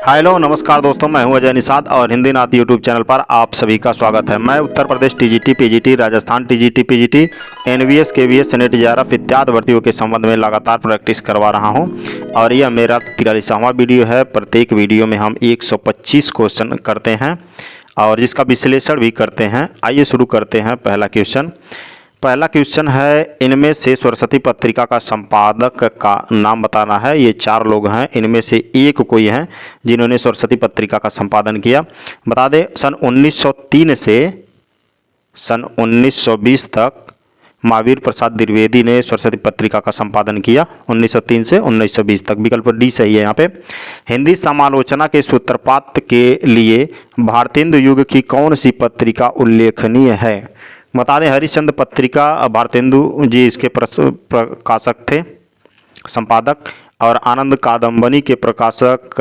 Hello नमस्कार दोस्तों, मैं हूं अजय निषाद और हिंदी नाथ यूट्यूब चैनल पर आप सभी का स्वागत है। मैं Uttar Pradesh TGT, PGT, Rajasthan TGT, PGT, NVS, KVS, सेनेट, जेआरएफ इत्यादि भर्तियों के संबंध में लगातार प्रैक्टिस करवा रहा हूं और यह मेरा 43वां वीडियो है। प्रत्येक वीडियो में हम 125 क्वेश्चन करते हैं और जिसका विश्लेषण भी करते हैं। आइए शुरू करते हैं। पहला क्वेश्चन है, इनमें से सरस्वती पत्रिका का संपादक का नाम बताना है। ये 4 लोग हैं, इनमें से एक कोई हैं जिन्होंने सरस्वती पत्रिका का संपादन किया। बता दें, सन 1903 से सन 1920 तक महावीर प्रसाद द्विवेदी ने सरस्वती पत्रिका का संपादन किया। 1903 से 1920 तक। विकल्प डी सही है यहाँ पे। हिंदी समालोचना के सूत्रपात के लिए भारतेंदु युग की कौन सी पत्रिका उल्लेखनीय है? बता दें, हरिश्चंद्र पत्रिका, भारतेंदु जी इसके प्रकाशक थे, संपादक, और आनंद कादम्बनी के प्रकाशक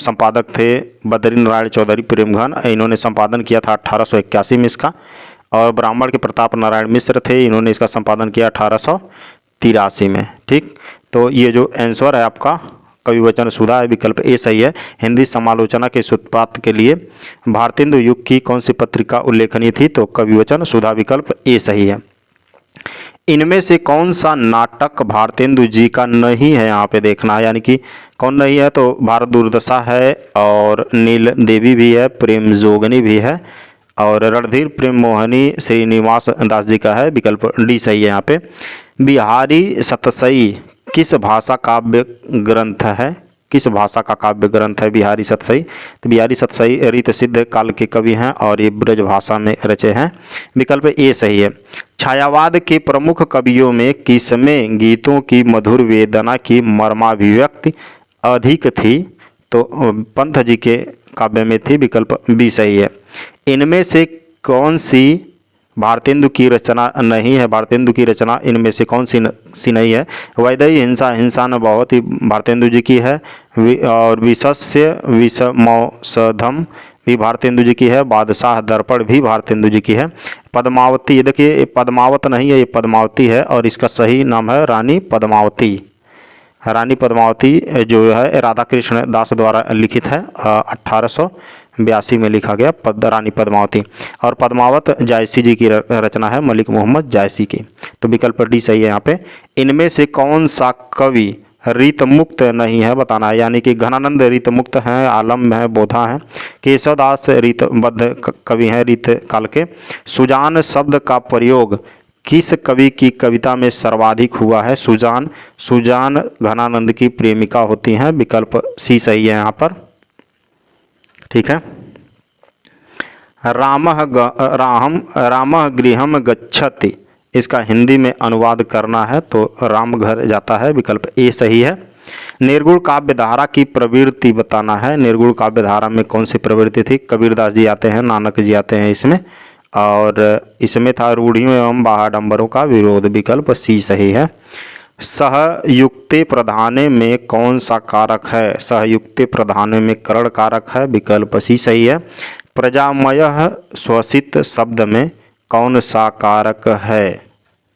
संपादक थे बद्री नारायण चौधरी प्रेमघन। इन्होंने संपादन किया था 1881 में इसका। और ब्राह्मण के प्रताप नारायण मिश्र थे, इन्होंने इसका संपादन किया 1883 में। ठीक, तो ये जो आंसर है आपका कविवचन सुधा है, विकल्प ए सही है। हिंदी समालोचना के सूत्रपात के लिए भारतेंदु युग की कौन सी पत्रिका उल्लेखनीय थी? तो कविवचन सुधा, विकल्प ए सही है। इनमें से कौन सा नाटक भारतेंदु जी का नहीं है? यहाँ पे देखना है, यानी कि कौन नहीं है। तो भारत दुर्दशा है और नील देवी भी है, प्रेम जोगनी भी है, और रणधीर प्रेम मोहनी श्रीनिवास दास जी का है। विकल्प डी सही है यहाँ पे। बिहारी सतसई किस भाषा काव्य ग्रंथ है? किस भाषा का काव्य ग्रंथ है बिहारी सतसई? तो बिहारी सतसई रीत सिद्ध काल के कवि हैं और ये ब्रज भाषा में रचे हैं। विकल्प ए सही है। छायावाद के प्रमुख कवियों में किसमें गीतों की मधुर वेदना की मर्माभिव्यक्ति अधिक थी? तो पंत जी के काव्य में थी। विकल्प बी सही है। इनमें से कौन सी भारतेंदु की रचना नहीं है? भारतेंदु की रचना इनमें से कौन सी नहीं है? वैदेही हिंसा न बहुत ही भारतेंदु जी की है, और विशस्य विषमौषधम भी भारतेंदु जी की है, बादशाह दर्पण भी भारतेंदु जी की है। पद्मावती, ये देखिए पद्मावत नहीं है, ये पद्मावती है और इसका सही नाम है रानी पद्मावती। रानी पद्मावती जो है राधा कृष्ण दास द्वारा लिखित है, 1882 में लिखा गया रानी पद्मावती। और पद्मावत जायसी जी की रचना है, मलिक मोहम्मद जायसी की। तो विकल्प डी सही है यहाँ पे। इनमें से कौन सा कवि रीतमुक्त नहीं है? बताना है, यानी कि घनानंद रीतमुक्त हैं, आलम है, बोधा हैं, केशवदास रीतबद्ध कवि हैं रीत काल के। सुजान शब्द का प्रयोग किस कवि की कविता में सर्वाधिक हुआ है? सुजान घनानंद की प्रेमिका होती हैं। विकल्प सी सही है यहाँ पर। ठीक है। रामः गृहम गच्छति, इसका हिंदी में अनुवाद करना है तो राम घर जाता है। विकल्प ए सही है। निर्गुण काव्य धारा की प्रवृत्ति बताना है। निर्गुण काव्य धारा में कौन सी प्रवृत्ति थी? कबीरदास जी आते हैं, नानक जी आते हैं इसमें, और इसमें था रूढ़ियों एवं बाहाडंबरों का विरोध। विकल्प सी सही है। सहयुक्ते प्रधाने में कौन सा कारक है? सहयुक्ते प्रधाने में करण कारक है। विकल्प सी सही है। प्रजामयः स्वसित शब्द में कौन सा कारक है?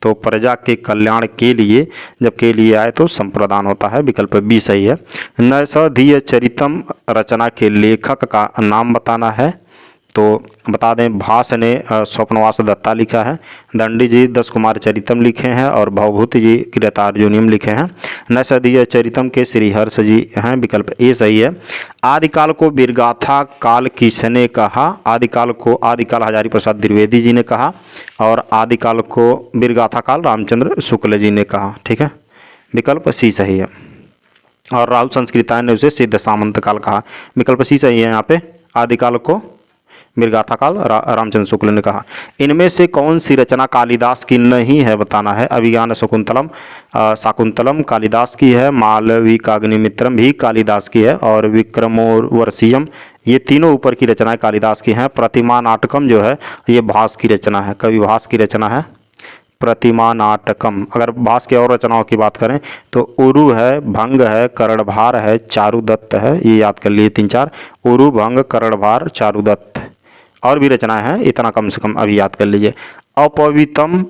तो प्रजा के कल्याण के लिए, जब के लिए आए तो संप्रदान होता है। विकल्प बी सही है। नैषधीय चरितम रचना के लेखक का नाम बताना है। तो बता दें, भास ने स्वप्नवास दत्ता लिखा है, दंडी जी 10 कुमार चरितम लिखे हैं और भवभूति जी कृतार्जुनीयम लिखे हैं। नैषधीय चरितम के श्रीहर्ष जी हैं। विकल्प ए सही है। आदिकाल को वीरगाथा काल किसने कहा? आदिकाल हजारी प्रसाद द्विवेदी जी ने कहा, और आदिकाल को वीरगाथा काल रामचंद्र शुक्ल जी ने कहा। ठीक है, विकल्प सी सही है। और राहुल संस्कृतायन ने उसे सिद्ध सामंत काल कहा। विकल्प सी सही है यहाँ पे। आदिकाल को वीरगाथा काल रामचंद्र शुक्ल ने कहा। इनमें से कौन सी रचना कालिदास की नहीं है? बताना है। अभिज्ञान शाकुंतलम कालिदास की है, मालविकाग्निमित्रम भी कालिदास की है, और विक्रमोर्वशीयम, ये तीनों ऊपर की रचनाएं कालिदास की हैं। प्रतिमा नाटकम जो है ये भास की रचना है, कवि भास की रचना है प्रतिमा नाटकम। अगर भास की और रचनाओं की बात करें तो उरु है, भंग है, कर्णभार है, चारुदत्त है। ये याद कर लिए 3-4। उरु, भंग, कर्णभार, चारुदत्त। और भी रचनाएं हैं, इतना कम से कम अभी याद कर लीजिए। अपवितम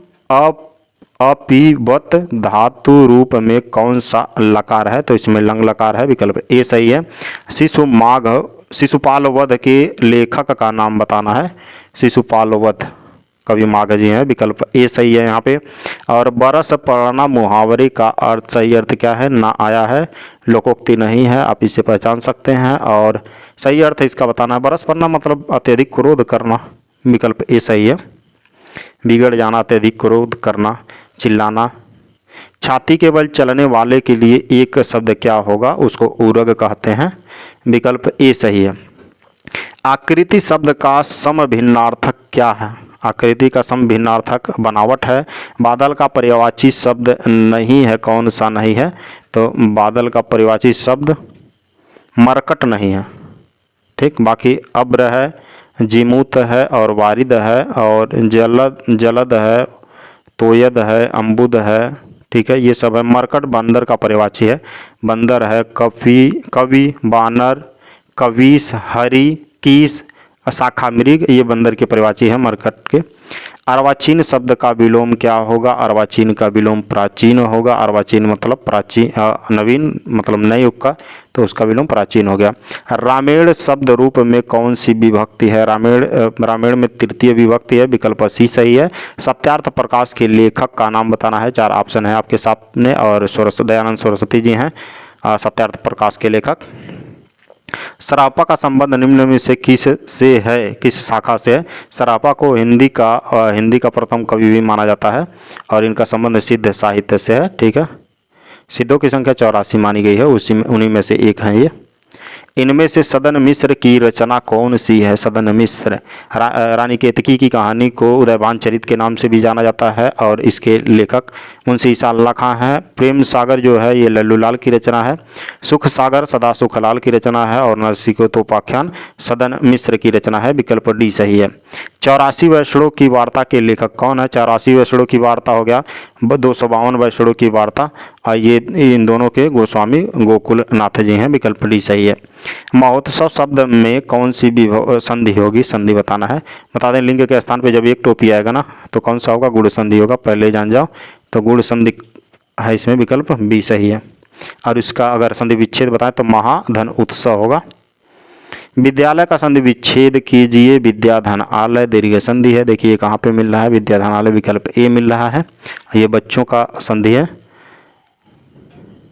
अपिवत धातु रूप में कौन सा लकार है? तो इसमें लंग लकार है, विकल्प ए सही है। शिशुपाल वध के लेखक का नाम बताना है। शिशुपाल वध कवि माघ जी हैं, विकल्प ए सही है यहाँ पे। और बरस पड़ना मुहावरे का अर्थ, सही अर्थ क्या है? ना आया है, लोकोक्ति नहीं है, आप इसे पहचान सकते हैं। और सही अर्थ इसका बताना है। बरस पड़ना मतलब अत्यधिक क्रोध करना, विकल्प ए सही है। बिगड़ जाना, अत्यधिक क्रोध करना, चिल्लाना। छाती के बल चलने वाले के लिए एक शब्द क्या होगा? उसको उरग कहते हैं, विकल्प ए सही है। आकृति शब्द का समभिन्नार्थक क्या है? आकृति का समभिन्नार्थक बनावट है। बादल का पर्यायवाची शब्द नहीं है, कौन सा नहीं है? तो बादल का पर्यायवाची शब्द मरकट नहीं है, ठीक। बाकी अब्र है, जिमूत है और वारिद है और जलद है, तोयद है, अम्बुद है, ठीक है। ये सब है। मरकट बंदर का पर्यायवाची है। बंदर है, कवि, बानर, कवीस, हरि, कीस, शाखा मृग, ये बंदर के पर्यायवाची है मरकट के। अर्वाचीन शब्द का विलोम क्या होगा? अर्वाचीन का विलोम प्राचीन होगा। अर्वाचीन मतलब प्राचीन, नवीन मतलब नए युग का, तो उसका विलोम प्राचीन हो गया। रामेण शब्द रूप में कौन सी विभक्ति है? रामेण में तृतीय विभक्ति है, विकल्प सी सही है। सत्यार्थ प्रकाश के लेखक का नाम बताना है। 4 ऑप्शन है आपके सामने और दयानंद सरस्वती जी हैं सत्यार्थ प्रकाश के लेखक। सरापा का संबंध निम्न में से किस से है? किस शाखा से है? सरापा को हिंदी का प्रथम कवि भी माना जाता है और इनका संबंध सिद्ध साहित्य से है, ठीक है। सिद्धों की संख्या 84 मानी गई है, उन्हीं में से एक है ये। इनमें से सदन मिश्र की रचना कौन सी है? सदन मिश्र रानी केतकी की कहानी को उदयभान चरित के नाम से भी जाना जाता है और इसके लेखक मुंशी ईसा अल्लाह खां हैं। प्रेम सागर जो है ये लल्लूलाल की रचना है। सुख सागर सदा सुखलाल की रचना है और नरसिंहोपाख्यान सदन मिश्र की रचना है, विकल्प डी सही है। 84 वैष्णों की वार्ता के लेखक कौन है? 84 वैष्णों की वार्ता हो गया 252 वैष्णों की वार्ता, ये इन दोनों के गोस्वामी गोकुलनाथ जी हैं, विकल्प डी सही है। महोत्सव शब्द में कौन सी संधि होगी? संधि बताना है। बता दें लिंग के स्थान पे जब एक टोपी आएगा ना तो कौन सा होगा? गुण संधि होगा, पहले जान जाओ। तो गुण संधि है इसमें, विकल्प बी सही है। और इसका अगर संधि विच्छेद बताएं तो महाधन उत्सव होगा। विद्यालय का संधि विच्छेद कीजिए। विद्याधन आलय दीर्घ संधि है, देखिए कहाँ पे मिल रहा है? विद्याधन आलय, विकल्प ए मिल रहा है। ये बच्चों का संधि है,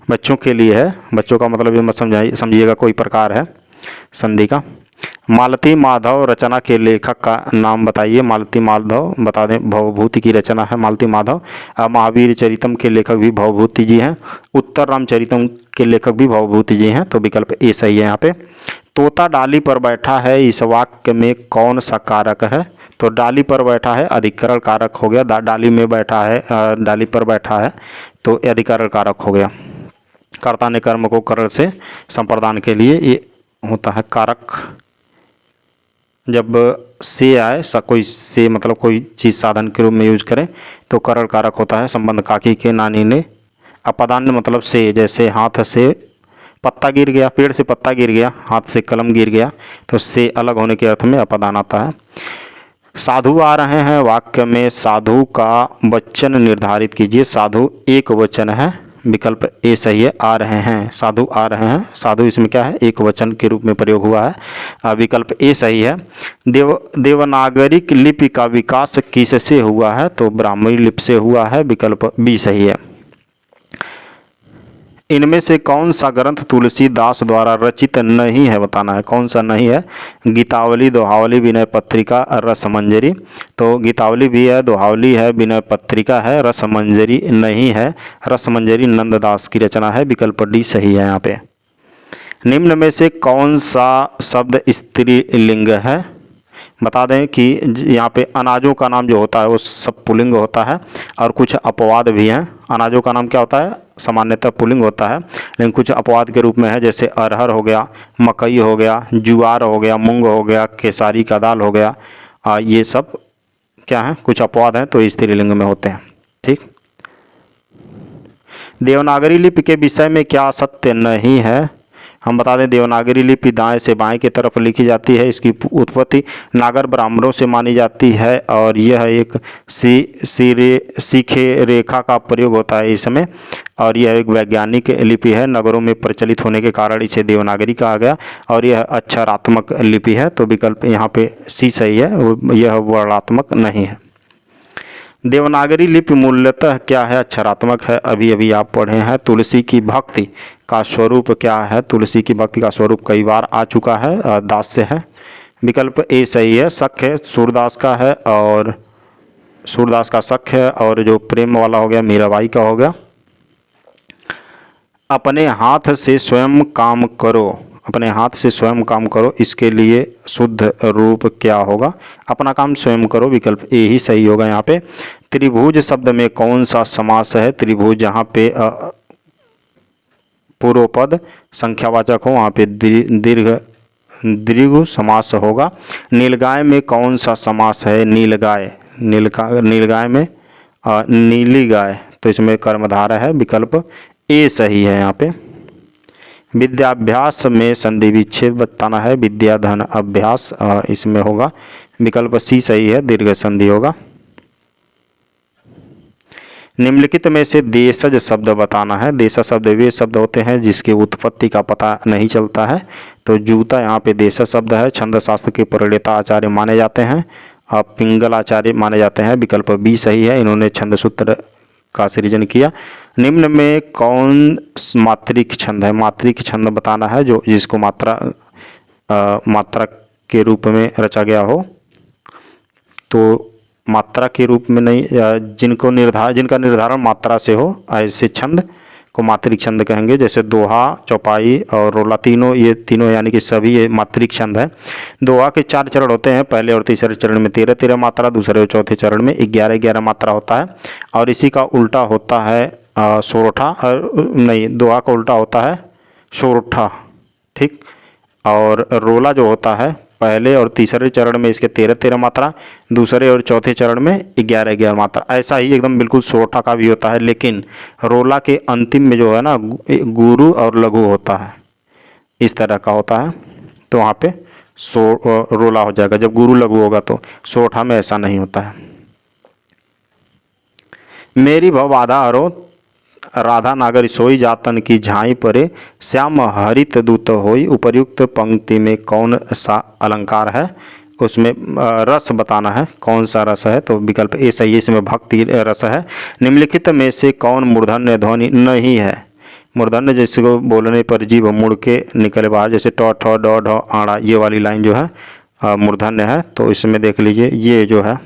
बच्चों के लिए है। बच्चों का मतलब ये मत समझिएगा कोई प्रकार है संधि का। मालती माधव रचना के लेखक का नाम बताइए। मालती माधव बता दें भवभूति की रचना है मालती माधव। महावीर चरितम के लेखक भी भवभूति जी हैं। उत्तर रामचरितम के लेखक भी भवभूति जी हैं, तो विकल्प ए सही है यहाँ पे। तोता डाली पर बैठा है, इस वाक्य में कौन सा कारक है? तो डाली पर बैठा है अधिकरण कारक हो गया। डाली में बैठा है, डाली पर बैठा है तो अधिकरण कारक हो गया। कर्ता ने कर्म को करण से संप्रदान के लिए ये होता है कारक। जब से आए कोई से मतलब कोई चीज़ साधन के रूप में यूज करें तो करण कारक होता है। संबंध काकी के नानी ने। अपदान मतलब से, जैसे हाथ से पत्ता गिर गया, पेड़ से पत्ता गिर गया, हाथ से कलम गिर गया, तो से अलग होने के अर्थ में अपदान आता है। साधु आ रहे हैं वाक्य में साधु का वचन निर्धारित कीजिए। साधु एक वचन है, विकल्प ए सही है। आ रहे हैं, साधु आ रहे हैं, साधु इसमें क्या है? एक वचन के रूप में प्रयोग हुआ है, विकल्प ए सही है। देवनागरिक लिपि का विकास किससे हुआ है? तो ब्राह्मी लिपि से हुआ है, विकल्प बी सही है। इनमें से कौन सा ग्रंथ तुलसीदास द्वारा रचित नहीं है? बताना है कौन सा नहीं है। गीतावली, दोहावली, विनय पत्रिका, रसमंजरी। तो गीतावली भी है, दोहावली है, विनय पत्रिका है, रसमंजरी नहीं है। रसमंजरी नंददास की रचना है, विकल्प डी सही है यहाँ पे। निम्न में से कौन सा शब्द स्त्रीलिंग है? बता दें कि यहाँ पे अनाजों का नाम जो होता है वो सब पुल्लिंग होता है और कुछ अपवाद भी हैं। अनाजों का नाम क्या होता है? सामान्यतः पुल्लिंग होता है, लेकिन कुछ अपवाद के रूप में है, जैसे अरहर हो गया, मकई हो गया, ज्वार हो गया, मूंग हो गया, खेसारी का दाल हो गया। ये सब क्या है? कुछ अपवाद हैं, तो स्त्रीलिंग में होते हैं, ठीक। देवनागरी लिपि के विषय में क्या सत्य नहीं है? हम बता दें देवनागरी लिपि दाएं से बाएं की तरफ लिखी जाती है। इसकी उत्पत्ति नागर ब्राह्मणों से मानी जाती है और यह एक सीखे रेखा का प्रयोग होता है इसमें, और यह एक वैज्ञानिक लिपि है। नगरों में प्रचलित होने के कारण इसे देवनागरी कहा गया और यह अक्षरात्मक लिपि है। तो विकल्प यहाँ पे सी सही है, यह वर्णात्मक नहीं है। देवनागरी लिपि मूलतः क्या है? अक्षरात्मक है। अभी अभी आप पढ़े हैं। तुलसी की भक्ति का स्वरूप क्या है? तुलसी की भक्ति का स्वरूप कई बार आ चुका है, दास्य है। विकल्प ए सही है। शक है सूरदास का है, और सूरदास का शक है, और जो प्रेम वाला हो गया मीराबाई का हो गया। अपने हाथ से स्वयं काम करो, अपने हाथ से स्वयं काम करो, इसके लिए शुद्ध रूप क्या होगा? अपना काम स्वयं करो। विकल्प ए ही सही होगा यहाँ पे। त्रिभुज शब्द में कौन सा समास है? त्रिभुज जहाँ पे पूर्व पद संख्यावाचक हो वहाँ पे दीर्घ समास होगा। नीलगाय में कौन सा समास है? नीलगाय, नीलगाय में नीली गाय, तो इसमें कर्मधारय है। विकल्प ए सही है यहाँ पे। विद्याभ्यास में संधि विच्छेद बताना है। विद्या धन अभ्यास, इसमें होगा। विकल्प सी सही है, दीर्घ संधि होगा। निम्नलिखित में से देशज शब्द बताना है। देशज शब्द वे शब्द होते हैं जिसकी उत्पत्ति का पता नहीं चलता है। तो जूता यहाँ पे देशज शब्द है। छंद शास्त्र के प्रणेता आचार्य माने जाते हैं, पिंगल आचार्य माने जाते हैं। विकल्प बी सही है, इन्होंने छंद सूत्र का सृजन किया। निम्न में कौन मात्रिक छंद है? मात्रिक छंद बताना है जो जिसको मात्रा के रूप में रचा गया हो। तो मात्रा के रूप में नहीं, जिनका निर्धारण मात्रा से हो, ऐसे छंद को मात्रिक छंद कहेंगे। जैसे दोहा, चौपाई और रोला, तीनों, ये तीनों यानी कि सभी ये मात्रिक छंद है। दोहा के 4 चरण होते हैं। पहले और तीसरे चरण में 13-13 मात्रा, दूसरे और चौथे चरण में 11-11 मात्रा होता है। और इसी का उल्टा होता है सोरठा, नहीं, दोहा का उल्टा होता है सोरठा, ठीक। और रोला जो होता है पहले और तीसरे चरण में इसके 13-13 मात्रा, दूसरे और चौथे चरण में 11-11 मात्रा। ऐसा ही एकदम बिल्कुल सोरठा का भी होता है, लेकिन रोला के अंतिम में जो है ना गुरु और लघु होता है, इस तरह का होता है। तो वहाँ पे रोला हो जाएगा। जब गुरु लघु होगा तो सोरठा में ऐसा नहीं होता है। मेरी भव बाधा हरो, राधा नागर सोई जातन की झाई परे, श्याम हरित दूत होई। उपर्युक्त पंक्ति में कौन सा अलंकार है? उसमें रस बताना है, कौन सा रस है। तो विकल्प ए सही है, इसमें भक्ति रस है। निम्नलिखित में से कौन मूर्धन्य ध्वनि नहीं है? मूर्धन्य जैसे को बोलने पर जीभ मुड़ के निकले बाहर, जैसे ट ठ ड ढ आड़ा, ये वाली लाइन जो है मूर्धन्य है। तो इसमें देख लीजिए, ये जो है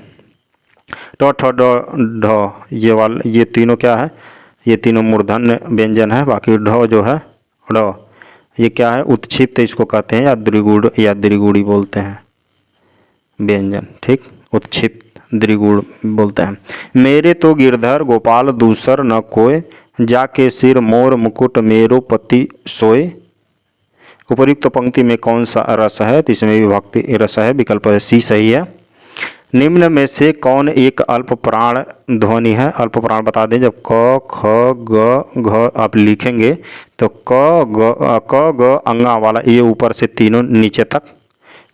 ट ठ ड ढ, ये तीनों क्या है? ये तीनों मूर्धन्य व्यंजन है। बाकी ढ जो है ढ, ये क्या है? उत्क्षिप्त इसको कहते हैं, या द्विगुड़ या द्विगुड़ी बोलते हैं व्यंजन, ठीक। उत्क्षिप्त द्विगुड़ बोलते हैं। मेरे तो गिरधर गोपाल दूसर न कोय, जाके सिर मोर मुकुट मेरो पति सोए। उपर्युक्त पंक्ति में कौन सा रस है? तो इसमें भी भक्ति रस है। विकल्प सी सही है। निम्न में से कौन एक अल्प प्राण ध्वनि है? अल्प प्राण बता दें। जब क ख ग घ आप लिखेंगे तो क ग अंगा वाला, ये ऊपर से तीनों नीचे तक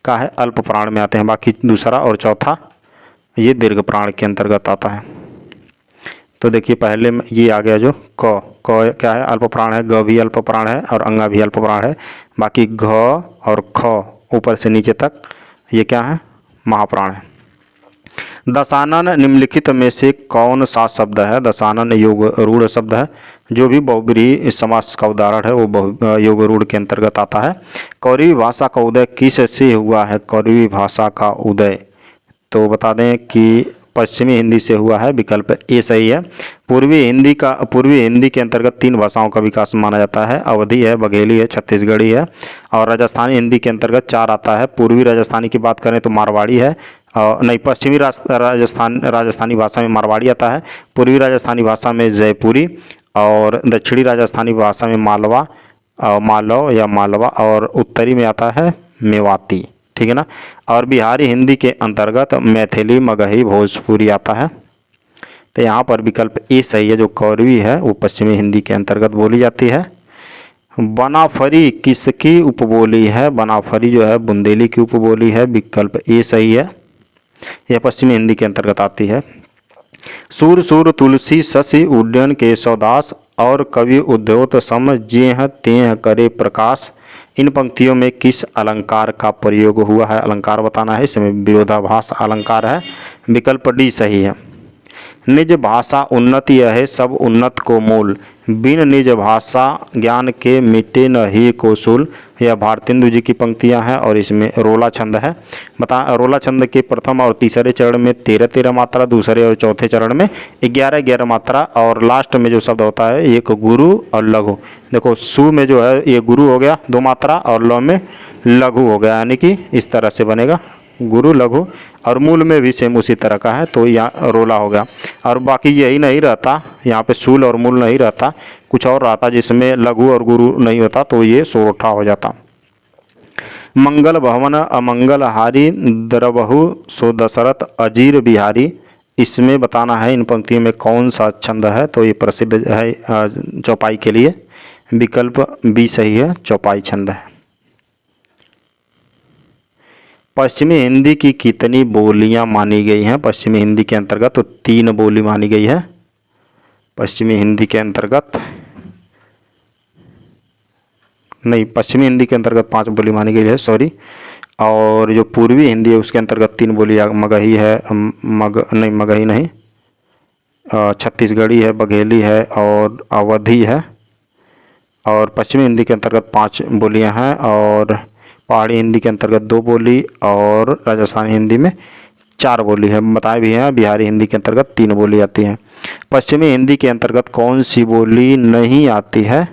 का है, अल्प प्राण में आते हैं। बाकी दूसरा और चौथा ये दीर्घ प्राण के अंतर्गत आता है। तो देखिए पहले में ये आ गया जो क क्या है? अल्प प्राण है। ग भी अल्प प्राण है और अंगा भी अल्प प्राण है। बाकी घ और ख ऊपर से नीचे तक ये क्या है? महाप्राण है। दशानन निम्नलिखित में से कौन सा शब्द है? दशानन योग रूढ़ शब्द है। जो भी बहुब्रीहि समास का उदाहरण है वो योग रूढ़ के अंतर्गत आता है। कौरवी भाषा का उदय किस से हुआ है? कौरवी भाषा का उदय तो बता दें कि पश्चिमी हिंदी से हुआ है। विकल्प ए सही है। पूर्वी हिंदी के अंतर्गत 3 भाषाओं का विकास माना जाता है। अवधी है, बघेली है, छत्तीसगढ़ी है। और राजस्थानी हिंदी के अंतर्गत 4 आता है। पूर्वी राजस्थानी की बात करें तो मारवाड़ी है, नहीं, पश्चिमी राजस्थानी भाषा में मारवाड़ी आता है। पूर्वी राजस्थानी भाषा में जयपुरी, और दक्षिणी राजस्थानी भाषा में मालव या मालवा, और उत्तरी में आता है मेवाती, ठीक है ना। और बिहारी हिंदी के अंतर्गत मैथिली, मगही, भोजपुरी आता है। तो यहाँ पर विकल्प ए सही है। जो कौरवी है वो पश्चिमी हिंदी के अंतर्गत बोली जाती है। बनाफरी किसकी उपबोली है? बनाफरी जो है बुंदेली की उपबोली है, विकल्प ए सही है। यह पश्चिमी हिंदी के अंतर्गत आती है। सूर सूर तुलसी शशि उड्डयन केशवदास और कवि उद्योत सम जेह तेह करे प्रकाश। इन पंक्तियों में किस अलंकार का प्रयोग हुआ है? अलंकार बताना है, इसमें विरोधाभास अलंकार है, विकल्प डी सही है। निज भाषा उन्नति है सब उन्नत को मूल, बिन निज भाषा ज्ञान के मिटे न ही कौशल। यह भारतेंदु जी की पंक्तियां हैं और इसमें रोला छंद है। रोला छंद के प्रथम और तीसरे चरण में 13-13 मात्रा, दूसरे और चौथे चरण में 11-11 मात्रा, और लास्ट में जो शब्द होता है एक गुरु और लघु। देखो सु में जो है ये गुरु हो गया 2 मात्रा और ल में लघु हो गया, यानी कि इस तरह से बनेगा गुरु लघु, और मूल में भी सेम उसी तरह का है, तो यहाँ रोला हो गया। और बाकी यही नहीं रहता, यहाँ पे सूल और मूल नहीं रहता, कुछ और रहता जिसमें लघु और गुरु नहीं होता, तो ये सोरठा हो जाता। मंगल भवन अमंगल हारी द्रवहु सो दशरथ अजीर बिहारी। इसमें बताना है इन पंक्तियों में कौन सा छंद है, तो ये प्रसिद्ध है चौपाई के लिए, विकल्प बी सही है, चौपाई छंद है। पश्चिमी हिंदी की कितनी बोलियां मानी गई हैं? पश्चिमी हिंदी के अंतर्गत तो 3 बोली मानी गई है। पश्चिमी हिंदी के अंतर्गत नहीं, पश्चिमी हिंदी के अंतर्गत 5 बोली मानी गई है, सॉरी। और जो पूर्वी हिंदी है उसके अंतर्गत 3 बोली, मगही है, मगही नहीं, छत्तीसगढ़ी है, बघेली है और अवधी है। और पश्चिमी हिंदी के अंतर्गत 5 बोलियां हैं, और पहाड़ी हिंदी के अंतर्गत 2 बोली, और राजस्थानी हिंदी में 4 बोली है, बताए भी हैं। बिहारी हिंदी के अंतर्गत 3 बोली आती हैं। पश्चिमी हिंदी के अंतर्गत कौन सी बोली नहीं आती है?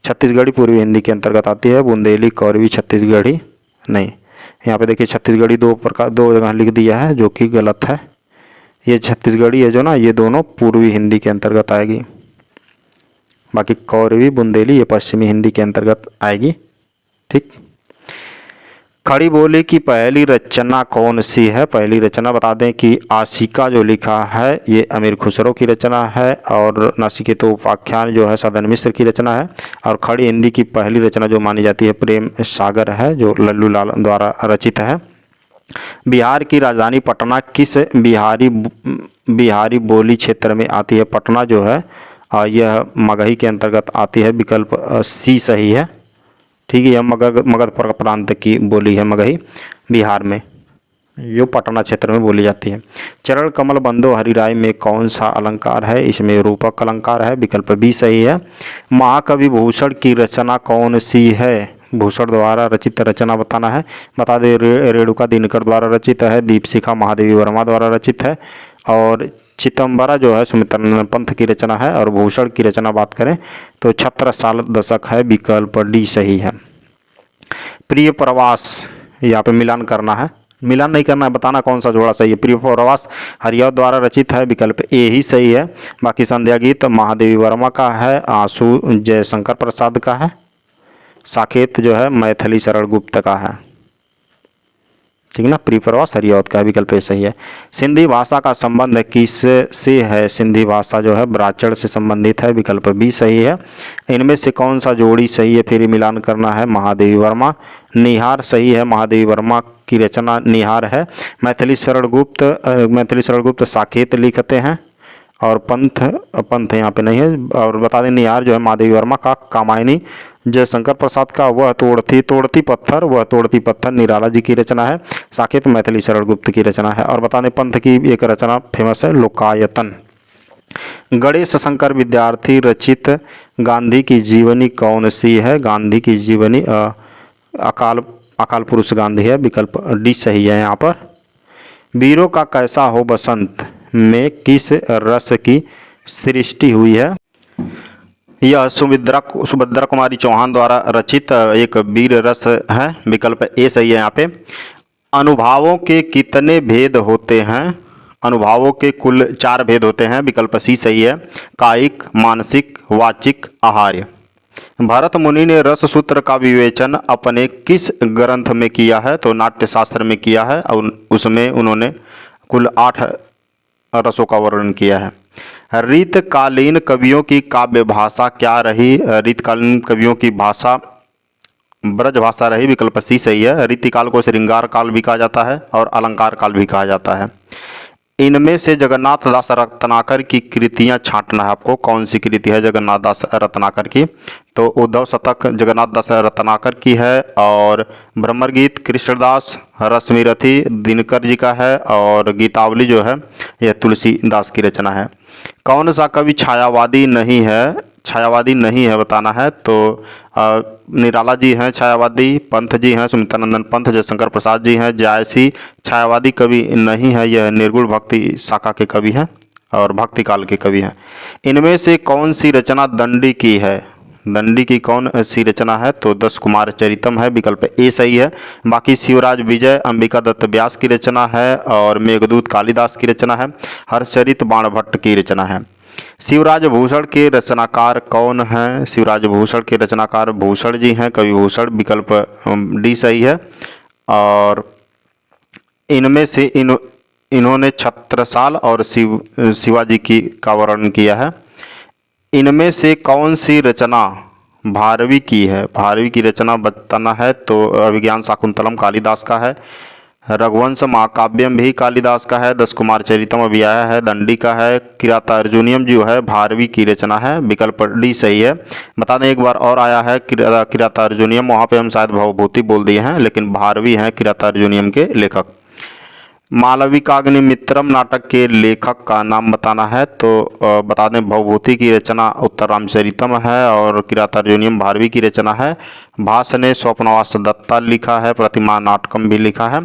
छत्तीसगढ़ी पूर्वी हिंदी के अंतर्गत आती है, बुंदेली कौरवी छत्तीसगढ़ी नहीं। यहाँ पे देखिए छत्तीसगढ़ी 2 जगह लिख दिया है, जो कि गलत है। ये छत्तीसगढ़ी है जो ना, ये दोनों पूर्वी हिंदी के अंतर्गत आएगी, बाकी कौरवी बुंदेली ये पश्चिमी हिंदी के अंतर्गत आएगी। ठीक। खड़ी बोली की पहली रचना कौन सी है? पहली रचना बता दें कि आशिका जो लिखा है ये अमीर खुसरो की रचना है, और नासिकेतो उपाख्यान जो है सदन मिश्र की रचना है। और खड़ी हिंदी की पहली रचना जो मानी जाती है प्रेम सागर है, जो लल्लू लाल द्वारा रचित है। बिहार की राजधानी पटना किस बिहारी बोली क्षेत्र में आती है? पटना जो है यह मगही के अंतर्गत आती है, विकल्प सी सही है। ठीक है, यह मगध प्रांत की बोली है मगही, बिहार में जो पटना क्षेत्र में बोली जाती है। चरण कमल बंदो हरिराय में कौन सा अलंकार है? इसमें रूपक अलंकार है, विकल्प बी सही है। महाकवि भूषण की रचना कौन सी है? भूषण द्वारा रचित रचना बताना है। बता दें रेणुका दिनकर द्वारा रचित है, दीपशिखा महादेवी वर्मा द्वारा रचित है, और चितंबरा जो है सुमित्रानंद पंथ की रचना है। और भूषण की रचना बात करें तो छत्रसाल दशक है, विकल्प डी सही है। प्रिय प्रवास, यहाँ पे मिलान करना है, मिलान नहीं करना है, बताना कौन सा जोड़ा सही है। प्रिय प्रवास हरियाव द्वारा रचित है, विकल्प ए ही सही है। बाकी संध्या गीत महादेवी वर्मा का है, आंसू जयशंकर प्रसाद का है, साकेत जो है मैथिली शरण गुप्त का है। ठीक ना, प्रिय प्रवास हरियावत का, विकल्प सही है। सिंधी भाषा का संबंध किस से है? सिंधी भाषा जो है ब्राह्मण से संबंधित है, विकल्प बी सही है। इनमें से कौन सा जोड़ी सही है? फिर मिलान करना है। महादेवी वर्मा, निहार सही है, महादेवी वर्मा की रचना निहार है। मैथिली शरण गुप्त साकेत लिखते हैं, और पंथ यहाँ पे नहीं है। और बता दें निहार जो है महादेवी वर्मा का, कामायनी जयशंकर प्रसाद का वह तोड़ती पत्थर निराला जी की रचना है। साकेत मैथिली शरण गुप्त की रचना है। और बता दें पंथ की एक रचना फेमस है, लोकायतन। गणेश शंकर विद्यार्थी रचित गांधी की जीवनी कौन सी है? गांधी की जीवनी अकाल पुरुष गांधी है, विकल्प डी सही है यहाँ पर। वीरों का कैसा हो बसंत में किस रस की सृष्टि हुई है? यह सुभद्रा कुमारी चौहान द्वारा रचित एक वीर रस है, विकल्प ए सही है यहाँ पे। अनुभावों के कितने भेद होते हैं? अनुभावों के कुल 4 भेद होते हैं, विकल्प सी सही है। कायिक, मानसिक, वाचिक, आहार्य। भरत मुनि ने रस सूत्र का विवेचन अपने किस ग्रंथ में किया है? तो नाट्य शास्त्र में किया है, और उसमें उन्होंने कुल 8 रसों का वर्णन किया है। रीतकालीन कवियों की काव्य भाषा क्या रही? रीतकालीन कवियों की भाषा ब्रज भाषा रही, विकल्प सी सही है। रीतिकाल को श्रृंगार काल भी कहा जाता है और अलंकार काल भी कहा जाता है। इनमें से जगन्नाथ दास रत्नाकर की कृतियां छांटना है आपको, कौन सी कृति है जगन्नाथ दास रत्नाकर की? तो उद्धव शतक जगन्नाथ दास रत्नाकर की है, और भ्रमर गीत कृष्णदास रश्मिरथी दिनकर जी का है, और गीतावली जो है यह तुलसीदास की रचना है। कौन सा कवि छायावादी नहीं है? छायावादी नहीं है बताना है। तो निराला जी हैं छायावादी, पंथ जी हैं सुमित्रानंदन पंथ, जयशंकर प्रसाद जी हैं जायसी छायावादी कवि नहीं है, यह निर्गुण भक्ति शाखा के कवि हैं और भक्ति काल के कवि हैं। इनमें से कौन सी रचना दंडी की है? दंडी की कौन सी रचना है? तो 10 कुमार चरितम है, विकल्प ए सही है। बाकी शिवराज विजय अंबिका दत्त व्यास की रचना है, और मेघदूत कालिदास की रचना है, हर्षचरित बाणभट्ट की रचना है। शिवराज भूषण के रचनाकार कौन हैं? शिवराज भूषण के रचनाकार भूषण जी हैं, कवि भूषण, विकल्प डी सही है। और इनमें से इन्होंने छत्रसाल और शिवाजी का वर्णन किया है। इनमें से कौन सी रचना भारवी की है? भारवी की रचना बताना है। तो अभिज्ञान शाकुंतलम कालिदास का है, रघुवंश महाकाव्यम भी कालिदास का है, 10 कुमार चरितम अभी आया है दंडी का है, किरातार्जुनियम जो है भारवी की रचना है, विकल्प डी सही है। बता दें एक बार और आया है किरातार्जुनियम, वहाँ पे हम शायद भवभूति बोल दिए हैं, लेकिन भारवी हैं किरातार्जुनियम के लेखक। मालविकाग्निमित्रम नाटक के लेखक का नाम बताना है। तो बता दें भवभूति की रचना उत्तर रामचरितम है, और किरातार्जुनियम भारवी की रचना है। भास ने स्वप्नवास दत्ता लिखा है, प्रतिमा नाटकम भी लिखा है,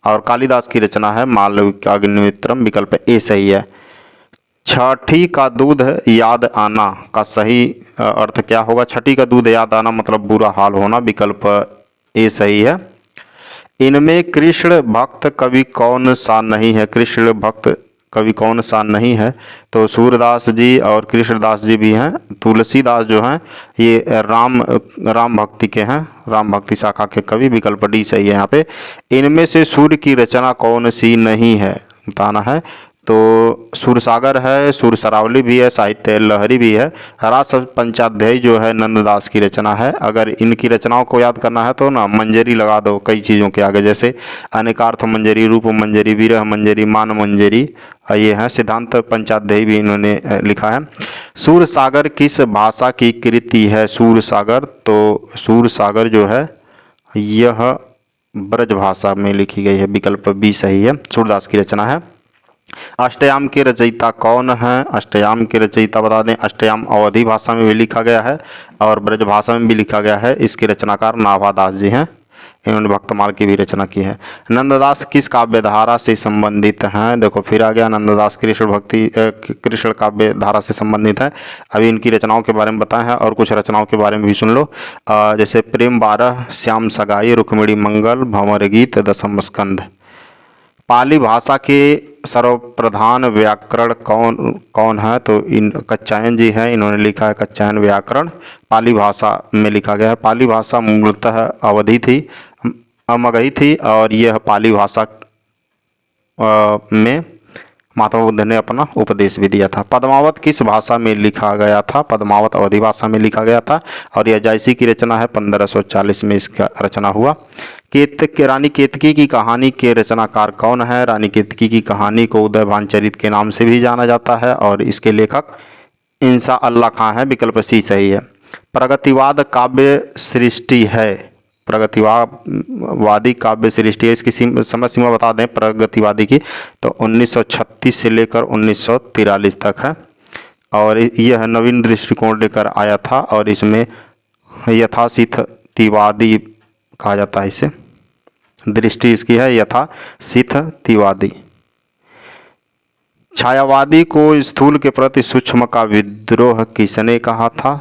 और कालिदास की रचना है मालविकाग्निमित्रम, विकल्प ए सही है। छठी का दूध याद आना का सही अर्थ क्या होगा? छठी का दूध याद आना मतलब बुरा हाल होना, विकल्प ए सही है। इनमें कृष्ण भक्त कवि कौन सा नहीं है? कृष्ण भक्त कवि कौन सा नहीं है? तो सूरदास जी और कृष्णदास जी भी हैं। तुलसीदास जो हैं ये राम भक्ति के हैं, राम भक्ति शाखा के कवि, विकल्प डी सही है यहाँ पे। इनमें से सूर्य की रचना कौन सी नहीं है बताना है। तो सूरसागर है, सूर सरावली भी है, साहित्य लहरी भी है, रास पंचाध्यायी जो है नंददास की रचना है। अगर इनकी रचनाओं को याद करना है तो ना मंजरी लगा दो कई चीज़ों के आगे, जैसे अनेकार्थ मंजरी, रूप मंजरी, विरह मंजरी, मान मंजरी, ये हैं। सिद्धांत पंचाध्यायी भी इन्होंने लिखा है। सूरसागर किस भाषा की कृति है? सूरसागर, तो सूरसागर जो है यह ब्रज भाषा में लिखी गई है, विकल्प बी सही है, सूरदास की रचना है। अष्टयाम के रचयिता कौन है? अष्टयाम के रचयिता बता दें, अष्टयाम अवधी भाषा में भी लिखा गया है और ब्रज भाषा में भी लिखा गया है। इसके रचनाकार नाभादास जी हैं, इन्होंने भक्तमाल की भी रचना की है। नंददास किस काव्य धारा से संबंधित हैं? देखो फिर आ गया नंददास, कृष्ण काव्य धारा से संबंधित है। अभी इनकी रचनाओं के बारे में बताए हैं और कुछ रचनाओं के बारे में भी सुन लो। जैसे प्रेम 12, श्याम सगाई, रुक्मिणी मंगल, भंवर गीत, दशम स्कंध। पाली भाषा के सर्वप्रधान व्याकरण कौन है? तो इन कच्चायन जी हैं, इन्होंने लिखा है कच्चायन व्याकरण, पाली भाषा में लिखा गया है। पाली भाषा मूलतः अवधी थी, मगही थी, और यह पाली भाषा में महात्मा बुद्ध ने अपना उपदेश भी दिया था। पद्मावत किस भाषा में लिखा गया था? पद्मावत अवधी भाषा में लिखा गया था, और यह जायसी की रचना है, 1540 में इसका रचना हुआ। रानी केतकी की कहानी के रचनाकार कौन है? रानी केतकी की कहानी को उदयभान चरित के नाम से भी जाना जाता है, और इसके लेखक इंसा अल्लाह खां है, विकल्प सी सही है। प्रगतिवाद काव्य सृष्टि है, प्रगतिवादी काव्य सृष्टि है, इसकी समय सीमा बता दें प्रगतिवादी की, तो 1936 से लेकर 1943 तक है, और यह नवीन दृष्टिकोण लेकर आया था, और इसमें यथासिथतिवादी कहा जाता है इसे, दृष्टि इसकी है यथासिथतिवादी। छायावादी को स्थूल के प्रति सूक्ष्म का विद्रोह किसने कहा था?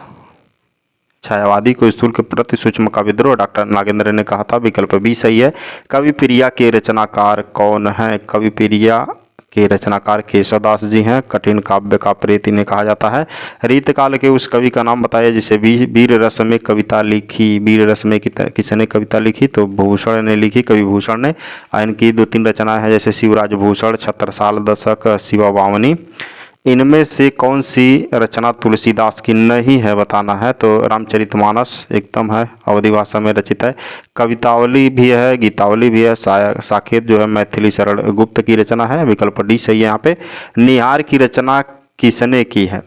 छायावादी को स्थूल के प्रति सूक्ष्म का विद्रोह डॉक्टर नागेंद्र ने कहा था, विकल्प बी सही है। कविप्रिया के रचनाकार कौन है? कविप्रिया के रचनाकार केशवदास जी हैं, कठिन काव्य का प्रेत इन्हें कहा जाता है। रीतकाल के उस कवि का नाम बताया जिसे वीर रस में कविता लिखी। वीर रस में किसने कविता लिखी? तो भूषण ने लिखी, कवि भूषण ने। इनकी 2-3 रचनाएं हैं, जैसे शिवराज भूषण, छत्रसाल दशक, शिवा वामनी, इनमें से कौन सी रचना तुलसीदास की नहीं है बताना है। तो रामचरितमानस एकदम है, अवधी भाषा में रचित है। कवितावली भी है, गीतावली भी है। साकेत जो है मैथिली शरण गुप्त की रचना है, विकल्प डी सही है यहाँ पे। निहार की रचना किसने की है?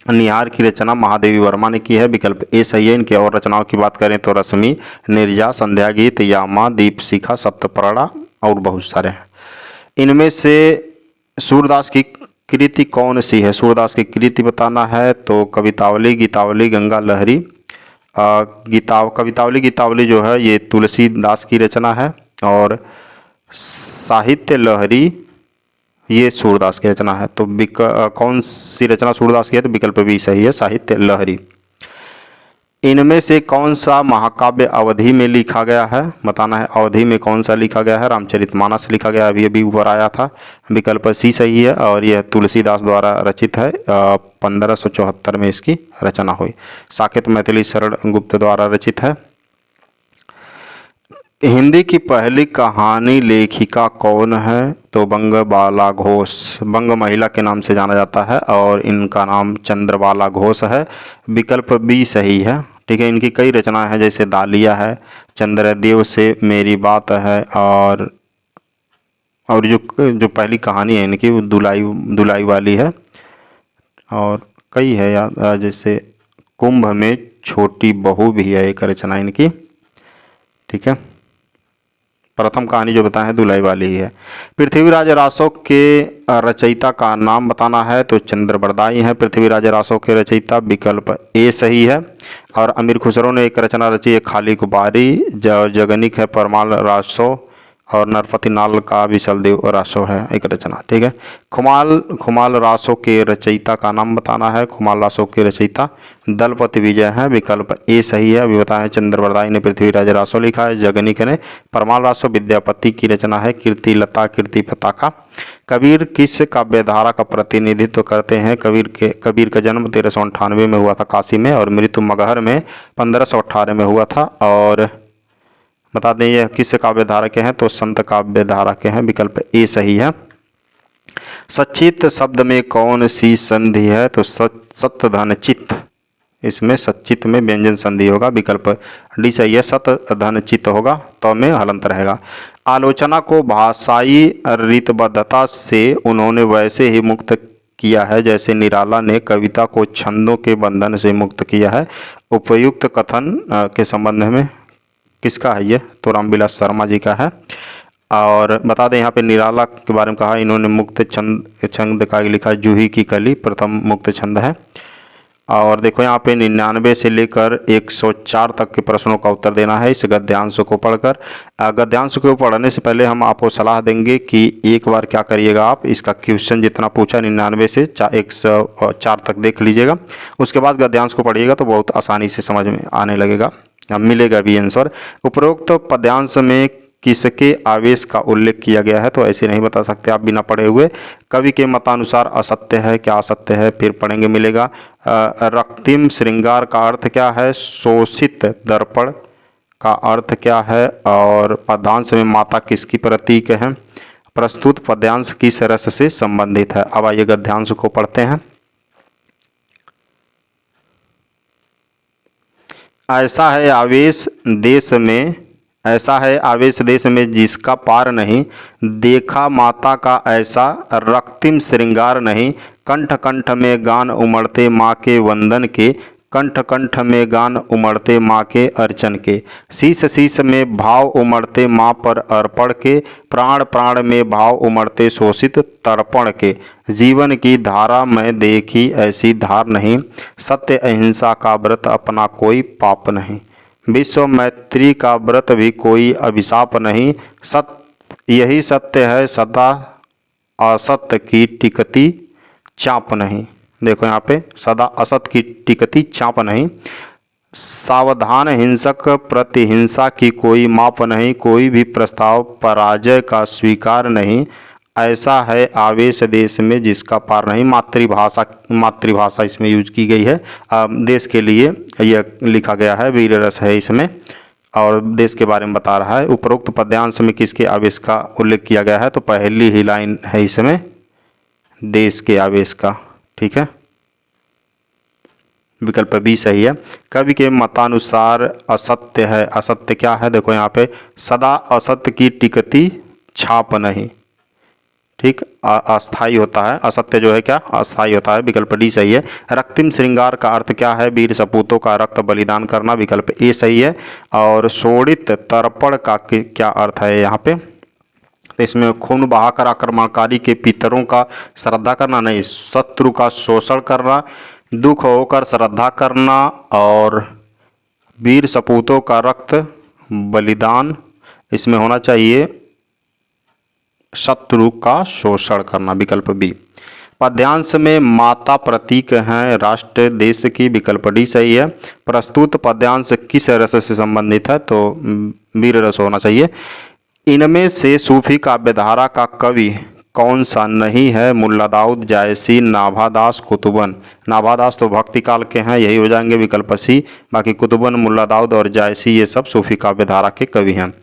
निहार की रचना महादेवी वर्मा ने की है, विकल्प ए सही है। इनकी और रचनाओं की बात करें तो रश्मि, निर्जा, संध्या गीत, यामा, दीपशिखा, सप्तपर्णा और बहुत सारे हैं। इनमें से सूरदास की कृति कौन सी है? सूरदास की कृति बताना है तो कवितावली, गीतावली, गंगा लहरी। कवितावली गीतावली जो है ये तुलसीदास की रचना है, और साहित्य लहरी ये सूरदास की रचना है। तो कौन सी रचना सूरदास की है? तो विकल्प भी सही है, साहित्य लहरी। इनमें से कौन सा महाकाव्य अवधि में लिखा गया है बताना है। अवधि में कौन सा लिखा गया है? रामचरितमानस लिखा गया, अभी अभी ऊपर आया था, विकल्प सी सही है। और यह तुलसीदास द्वारा रचित है, 1574 में इसकी रचना हुई। साकेत मैथिली शरण गुप्त द्वारा रचित है। हिंदी की पहली कहानी लेखिका कौन है? तो बंगबाला घोष, बंग महिला के नाम से जाना जाता है, और इनका नाम चंद्रबाला घोष है, विकल्प बी सही है। ठीक है, इनकी कई रचनाएं हैं, जैसे दालिया है, चंद्रदेव से मेरी बात है, और जो पहली कहानी है इनकी वो दुलाई वाली है, और कई है याद, जैसे कुंभ में छोटी बहू भी है एक रचना इनकी। ठीक है, प्रथम कहानी जो बताएं है दुलाई वाली ही है। पृथ्वीराज रासो के रचयिता का नाम बताना है तो चंद्रबरदाई हैं पृथ्वीराज रासो के रचयिता, विकल्प ए सही है। और अमीर खुसरो ने एक रचना रची है खाली गुबारी, जगनिक है परमाल रासो, और नरपति नाल का विशलदेव रासो है एक रचना। ठीक है, खुमाल रासो के रचयिता का नाम बताना है। खुमाल रासो के रचयिता दलपति विजय है, विकल्प ए सही है। अभी बताएं चंद्रबरदाई ने पृथ्वीराज रासो लिखा है, जगनिक ने परमाल रासो विद्यापति की रचना है, कीर्ति लता कीर्ति पताका। कबीर किस काव्यधारा का प्रतिनिधित्व करते हैं? कबीर का जन्म 1398 में हुआ था काशी में, और मृत्यु मगहर में 1518 में हुआ था। और बता दें यह किस काव्य धारा के हैं? तो संत काव्य धारा के हैं, विकल्प ए सही है। सच्चित शब्द में कौन सी संधि है? तो सत धन चित, इसमें सच्चित में व्यंजन संधि होगा, विकल्प डी सही है, सत धन चित होगा, तो में हलंत रहेगा। आलोचना को भाषाई रीतबद्धता से उन्होंने वैसे ही मुक्त किया है जैसे निराला ने कविता को छंदों के बंधन से मुक्त किया है। उपयुक्त कथन के संबंध में किसका है ये? तो रामविलास शर्मा जी का है। और बता दें यहाँ पे निराला के बारे में कहा, इन्होंने मुक्त छंद का लिखा, जूही की कली प्रथम मुक्त छंद है। और देखो यहाँ पे 99 से लेकर 104 तक के प्रश्नों का उत्तर देना है इस गद्यांश को पढ़कर। गद्यांश को पढ़ने से पहले हम आपको सलाह देंगे कि एक बार क्या करिएगा, आप इसका क्वेश्चन जितना पूछा 99 से 104 तक देख लीजिएगा, उसके बाद गद्यांश को पढ़िएगा तो बहुत आसानी से समझ में आने लगेगा, मिलेगा भी आंसर। उपरोक्त पद्यांश में किसके आवेश का उल्लेख किया गया है? तो ऐसे नहीं बता सकते आप बिना पढ़े हुए। कवि के मतानुसार असत्य है, क्या असत्य है? फिर पढ़ेंगे, मिलेगा। रक्तिम श्रृंगार का अर्थ क्या है? शोषित दर्पण का अर्थ क्या है? और पद्यांश में माता किसकी प्रतीक है? प्रस्तुत पद्यांश किस रस से संबंधित है? अब आइए गद्यांश को पढ़ते हैं। ऐसा है आवेश देश में जिसका पार नहीं, देखा माता का ऐसा रक्तिम श्रृंगार नहीं। कंठ कंठ में गान उमड़ते माँ के वंदन के, कंठ कंठ में गान उमड़ते माँ के अर्चन के। शीश शीश में भाव उमड़ते माँ पर अर्पण के, प्राण प्राण में भाव उमड़ते शोषित तर्पण के। जीवन की धारा में देखी ऐसी धार नहीं, सत्य अहिंसा का व्रत अपना कोई पाप नहीं। विश्व मैत्री का व्रत भी कोई अभिशाप नहीं, यही सत्य है सदा असत्य की टिकती चाप नहीं। देखो यहाँ पे सदा असत की टिकती चाप नहीं। सावधान हिंसक प्रतिहिंसा की कोई माप नहीं, कोई भी प्रस्ताव पराजय का स्वीकार नहीं। ऐसा है आवेश देश में जिसका पार नहीं। मातृभाषा इसमें यूज की गई है, देश के लिए यह लिखा गया है, वीर रस है इसमें और देश के बारे में बता रहा है। उपरोक्त पद्यांश में किसके आवेश का उल्लेख किया गया है? तो पहली ही लाइन है इसमें, देश के आवेश का। ठीक है, विकल्प बी सही है। कवि के मतानुसार असत्य है, असत्य क्या है, देखो यहाँ पे, सदा असत्य की टिकती छाप नहीं। ठीक, अस्थाई होता है, असत्य जो है क्या, अस्थाई होता है, विकल्प डी सही है। रक्तिम श्रृंगार का अर्थ क्या है, वीर सपूतों का रक्त बलिदान करना, विकल्प ए सही है। और शोणित तर्पण का क्या अर्थ है यहाँ पे, तो इसमें खून बहाकर आक्रमणकारी के पितरों का श्रद्धा करना नहीं, शत्रु का शोषण करना, दुख होकर श्रद्धा करना, और वीर सपूतों का रक्त बलिदान, इसमें होना चाहिए शत्रु का शोषण करना, विकल्प बी। पद्यांश में माता प्रतीक हैं राष्ट्र देश की, विकल्प डी सही है। प्रस्तुत पद्यांश किस रस से संबंधित है, तो वीर रस होना चाहिए। इनमें से सूफी काव्यधारा का कवि कौन सा नहीं है, मुल्ला दाऊद, जायसी, नाभादास, कुतुबन। नाभादास तो भक्ति काल के हैं, यही हो जाएंगे विकल्प सी। बाकी कुतुबन, मुल्ला दाऊद और जायसी ये सब सूफी काव्यधारा के कवि हैं।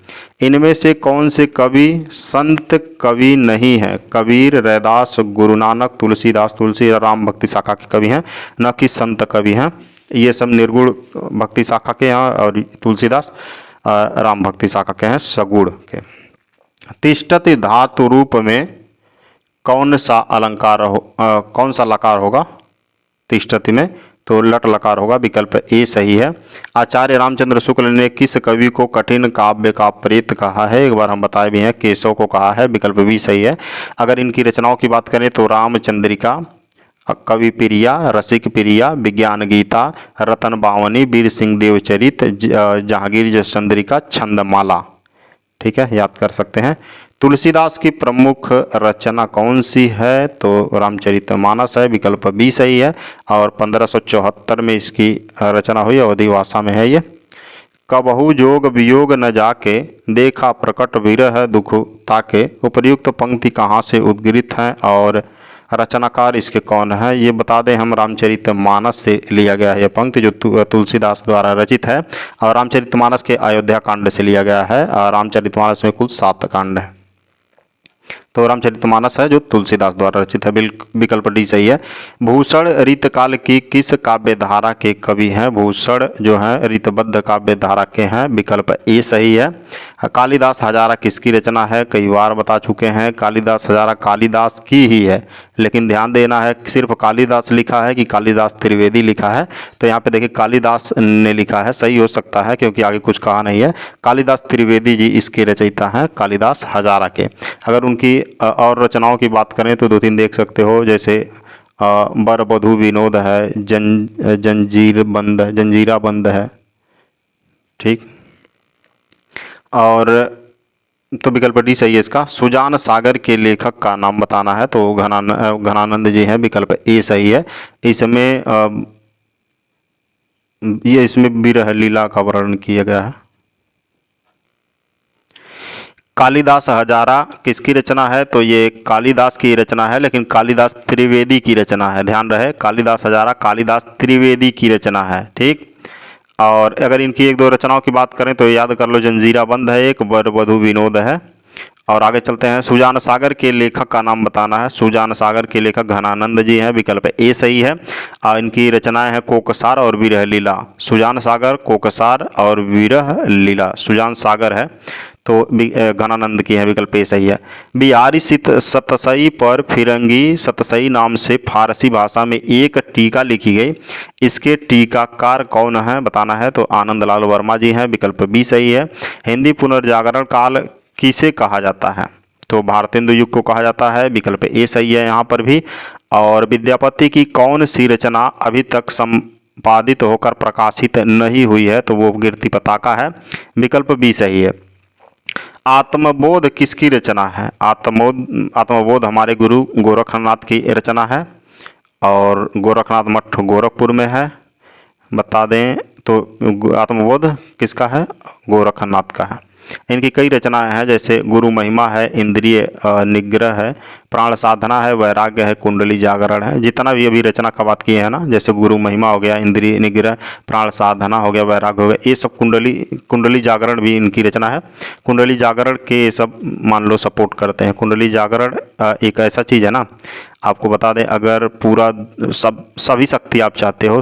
इनमें से कौन से कवि संत कवि नहीं है, कबीर, रैदास, गुरु नानक, तुलसीदास। तुलसी राम भक्ति शाखा के कवि हैं, न कि संत कवि हैं। ये सब निर्गुण भक्ति शाखा के हैं और तुलसीदास राम भक्ति शाखा के हैं, सगुण के। तिष्ठति धातु रूप में कौन सा अलंकार कौन सा लकार होगा तिष्ठति में, तो लट लकार होगा, विकल्प ए सही है। आचार्य रामचंद्र शुक्ल ने किस कवि को कठिन काव्य का प्रेत कहा है, एक बार हम बताए भी हैं, केशव को कहा है, विकल्प बी सही है। अगर इनकी रचनाओं की बात करें तो रामचंद्रिका, कवि प्रिया, रसिक प्रिया, विज्ञान गीता, रतन बावनी, वीर सिंह देवचरित, जहांगीर जसचंद्रिका, छंदमाला। ठीक है, याद कर सकते हैं। तुलसीदास की प्रमुख रचना कौन सी है, तो रामचरितमानस है, विकल्प बी सही है। और 1574 में इसकी रचना हुई, अवधी भाषा में है ये। कबहू जोग वियोग न जाके, देखा प्रकट विरह दुख ताके, उपर्युक्त पंक्ति कहाँ से उद्गृत है और रचनाकार इसके कौन है, ये बता दें हम, रामचरितमानस से लिया गया है। यह पंक्ति जो तुलसीदास द्वारा रचित है, और रामचरितमानस के अयोध्या कांड से लिया गया है। और रामचरितमानस में कुल 7 कांड है, तो रामचरितमानस है जो तुलसीदास द्वारा रचित है, विकल्प डी सही है। भूषण रीतकाल की किस काव्य धारा के कवि हैं, भूषण जो है रीतबद्ध काव्य धारा के हैं, विकल्प ए सही है। कालिदास हजारा किसकी रचना है, कई बार बता चुके हैं, कालिदास हजारा कालिदास की ही है, लेकिन ध्यान देना है सिर्फ कालिदास लिखा है कि कालिदास त्रिवेदी लिखा है, तो यहाँ पे देखिए कालिदास ने लिखा है, सही हो सकता है क्योंकि आगे कुछ कहा नहीं है। कालिदास त्रिवेदी जी इसके रचयिता हैं, कालिदास हजारा के। अगर उनकी और रचनाओं की बात करें तो 2-3 देख सकते हो, जैसे बर बधू विनोद है, जंजीरा बंद है। ठीक, और तो विकल्प डी सही है इसका। सुजान सागर के लेखक का नाम बताना है, तो घनानंद जी हैं, विकल्प ए सही है। इसमें ये इसमें विरह लीला का वर्णन किया गया है। कालिदास हजारा किसकी रचना है, तो ये कालिदास की रचना है, लेकिन कालिदास त्रिवेदी की रचना है, ध्यान रहे, कालिदास हजारा कालिदास त्रिवेदी की रचना है। ठीक, और अगर इनकी 1-2 रचनाओं की बात करें तो याद कर लो, जंजीरा बंद है एक, बर बधू विनोद है। और आगे चलते हैं, सुजान सागर के लेखक का नाम बताना है, सुजान सागर के लेखक घनानंद जी हैं, विकल्प ए सही है। इनकी रचनाएं हैं कोकसार और विरह लीला। सुजान सागर, कोकसार और विरह लीला, सुजान सागर है तो घनानंद की है, विकल्प ए सही है। बिहारी सतसई पर फिरंगी सतसई नाम से फारसी भाषा में एक टीका लिखी गई, इसके टीकाकार कौन है बताना है, तो आनंदलाल वर्मा जी हैं, विकल्प बी सही है। हिंदी पुनर्जागरण काल किसे कहा जाता है, तो भारतेंदु युग को कहा जाता है, विकल्प ए सही है यहाँ पर भी। और विद्यापति की कौन सी रचना अभी तक संपादित होकर प्रकाशित नहीं हुई है, तो वो कीर्ति पताका है, विकल्प बी सही है। आत्मबोध किसकी रचना है, आत्मबोध हमारे गुरु गोरखनाथ की रचना है, और गोरखनाथ मठ गोरखपुर में है, बता दें तो आत्मबोध किसका है, गोरखनाथ का है। इनकी कई रचनाएं हैं, जैसे गुरु महिमा है, इंद्रिय निग्रह है, प्राण साधना है, वैराग्य है, कुंडली जागरण है। जितना भी अभी रचना का बात किए हैं ना, जैसे गुरु महिमा हो गया, इंद्रिय निग्रह, प्राण साधना हो गया, वैराग्य हो गया, ये सब कुंडली जागरण भी इनकी रचना है। कुंडली जागरण के सब मान लो सपोर्ट करते हैं। कुंडली जागरण एक ऐसा चीज़ है ना, आपको बता दें, अगर पूरा सभी शक्ति आप चाहते हो,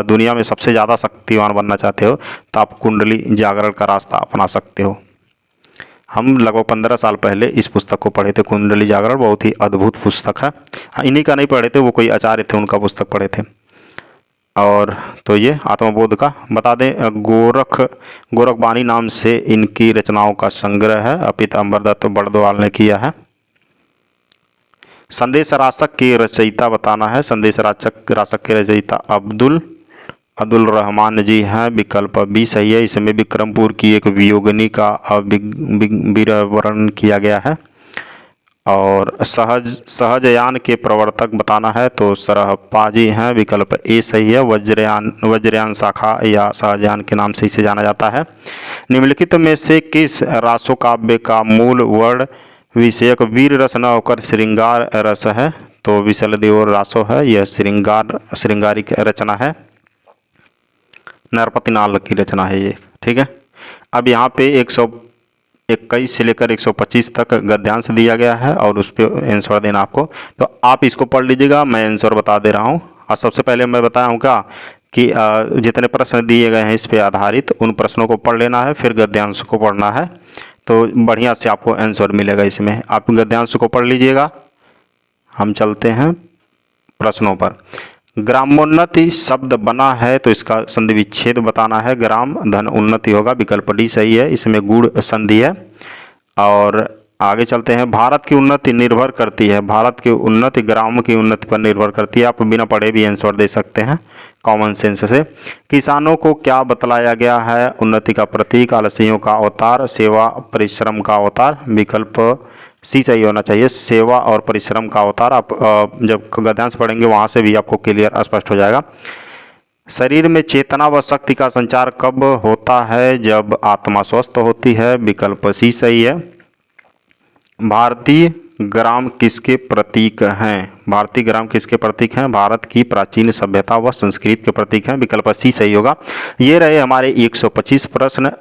दुनिया में सबसे ज़्यादा शक्तिवान बनना चाहते हो, तो आप कुंडली जागरण का रास्ता अपना सकते हो। हम लगभग 15 साल पहले इस पुस्तक को पढ़े थे, कुंडली जागरण। बहुत ही अद्भुत पुस्तक है। इन्हीं का नहीं पढ़े थे, वो कोई आचार्य थे, उनका पुस्तक पढ़े थे। और तो ये आत्मबोध का बता दें, गोरखबाणी नाम से इनकी रचनाओं का संग्रह है, अपिता अमरदत्त बड़दवाल ने किया है। संदेश राशक के रचयिता बताना है। संदेश राशक के रचयिता अब्दुल रहमान जी हैं। विकल्प बी सही है। इसमें विक्रमपुर की एक वियोगिनी का विवरण किया गया है। और सहजयान के प्रवर्तक बताना है, तो सरहप्पा जी हैं। विकल्प ए सही है। वज्रयान शाखा या सहजयान के नाम से इसे जाना जाता है। निम्नलिखित में से किस रासो काव्य का मूल वर्ण विषयक वीर रस न होकर श्रृंगार रस है? तो विशलदेव रासो है, यह श्रृंगारिक रचना है। नरपति नाल की रचना है ये, ठीक है। अब यहाँ पे 121 से लेकर 125 तक गद्यांश दिया गया है और उस पर आंसर देना आपको। तो आप इसको पढ़ लीजिएगा, मैं आंसर बता दे रहा हूँ। और सबसे पहले मैं बताया हूँ क्या कि जितने प्रश्न दिए गए हैं इस पे आधारित उन प्रश्नों को पढ़ लेना है, फिर गद्यांश को पढ़ना है, तो बढ़िया से आपको आंसर मिलेगा इसमें। आप गद्यांश को पढ़ लीजिएगा। हम चलते हैं प्रश्नों पर। ग्रामोन्नति शब्द बना है, तो इसका संधि विच्छेद बताना है। ग्राम धन उन्नति होगा, विकल्प डी सही है। इसमें गुण संधि है। और आगे चलते हैं। भारत की उन्नति निर्भर करती है, भारत की उन्नति ग्राम की उन्नति पर निर्भर करती है। आप बिना पढ़े भी आंसर दे सकते हैं कॉमन सेंस से। किसानों को क्या बतलाया गया है? उन्नति का प्रतीक, आलसियों का अवतार, सेवा परिश्रम का अवतार। विकल्प सी सही होना चाहिए, सेवा और परिश्रम का अवतार। आप जब गद्यांश पढ़ेंगे वहाँ से भी आपको क्लियर स्पष्ट हो जाएगा। शरीर में चेतना व शक्ति का संचार कब होता है? जब आत्मा स्वस्थ होती है। विकल्प सी सही है। भारतीय ग्राम किसके प्रतीक हैं? भारतीय ग्राम किसके प्रतीक हैं? भारत की प्राचीन सभ्यता व संस्कृति के प्रतीक हैं। विकल्प सी सही होगा। ये रहे हमारे 125 प्रश्न।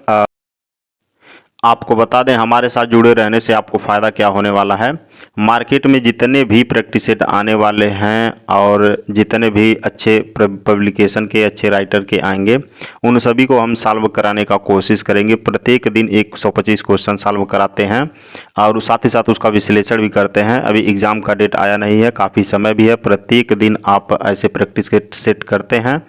आपको बता दें, हमारे साथ जुड़े रहने से आपको फ़ायदा क्या होने वाला है। मार्केट में जितने भी प्रैक्टिस सेट आने वाले हैं और जितने भी अच्छे पब्लिकेशन के अच्छे राइटर के आएंगे, उन सभी को हम सॉल्व कराने का कोशिश करेंगे। प्रत्येक दिन 125 क्वेश्चन सॉल्व कराते हैं और साथ ही साथ उसका विश्लेषण भी करते हैं। अभी एग्ज़ाम का डेट आया नहीं है, काफ़ी समय भी है। प्रत्येक दिन आप ऐसे प्रैक्टिस सेट करते हैं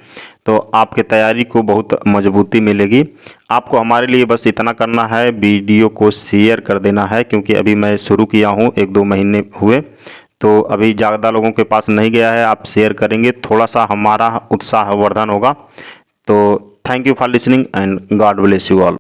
तो आपके तैयारी को बहुत मजबूती मिलेगी। आपको हमारे लिए बस इतना करना है, वीडियो को शेयर कर देना है, क्योंकि अभी मैं शुरू किया हूँ, 1-2 महीने हुए, तो अभी ज़्यादा लोगों के पास नहीं गया है। आप शेयर करेंगे, थोड़ा सा हमारा उत्साह वर्धन होगा। तो thank you for listening and God bless you all.